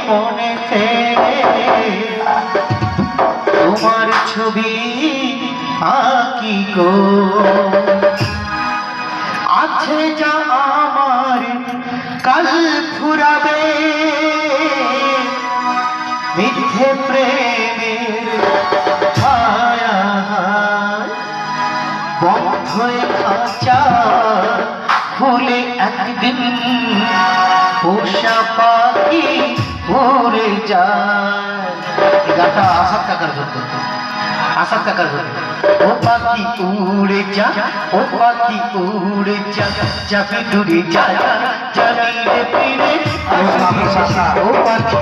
মনেতে তোমার ছবি আঁকি গো, আছে যা আমার কাল ফুরাবে, মিথ্যে প্রেমের ছায়া বন্ধ খাঁচা খুলে একদিন পোষা পাখি উড়ে যায়। গানটা আসাদ কাকার ধরতো, আসাদ কাকার ধরতো। ও পাখি উড়ে যা, ও পাখি উড়ে যা, যাবি দূরে যা, যাবি রে ফিরে ও পাখি।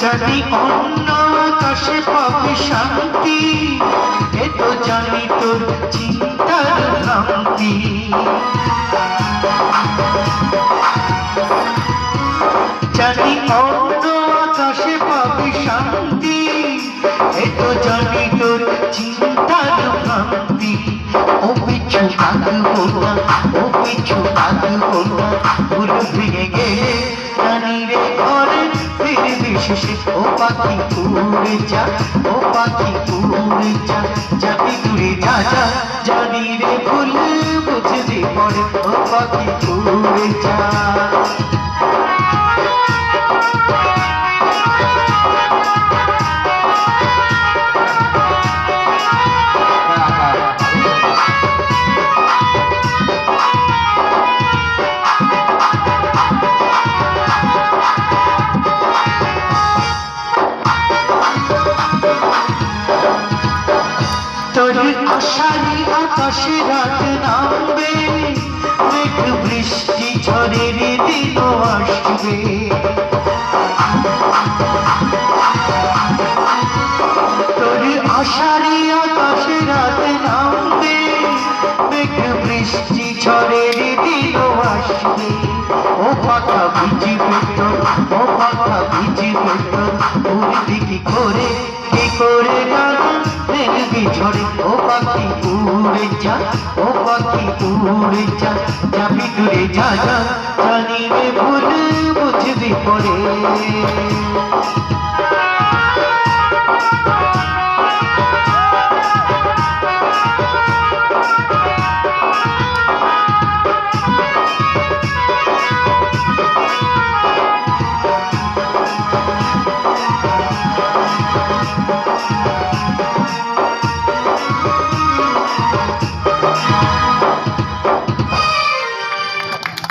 যদি অন্য আকাশে পাবি শান্তি, এ তো জানি তোর চিন্তার ভ্রান্তি। যদি অন্য আকাশে পাবি শান্তি, এ তো জানি তোর চিন্তার ভ্রান্তি। ও পিছু থাকবো না, ও পিছু থাকবো না, ভুল ভেঙে গেলে জানি রে ঘরে ফিরবি শেষে। ও পাখি উড়ে যা, ও পাখি উড়ে যা, যাবি দূরে যা, যা জানি রে ভুল বুঝবি পরে। ও পাখি উড়ে যা। তোর আশারি আকাশে রাত নামবে, মেঘ বৃষ্টি ঝড়ের দিন আসবে। তোর আশারি আকাশে রাত নামবে, মেঘ বৃষ্টি ঝড়ের দিন আসবে। ও পাখা ভিজিবে তোর, ও পাখা ভিজিবে তোর, উড়বি কি করে, কি করে গান মেঘবি ঝড়ে। ও পাখি উড়ে যা, ও পাখি উড়ে যা, যাবি দূরে যা, যা জানি রে ভুল বুঝবি পরে।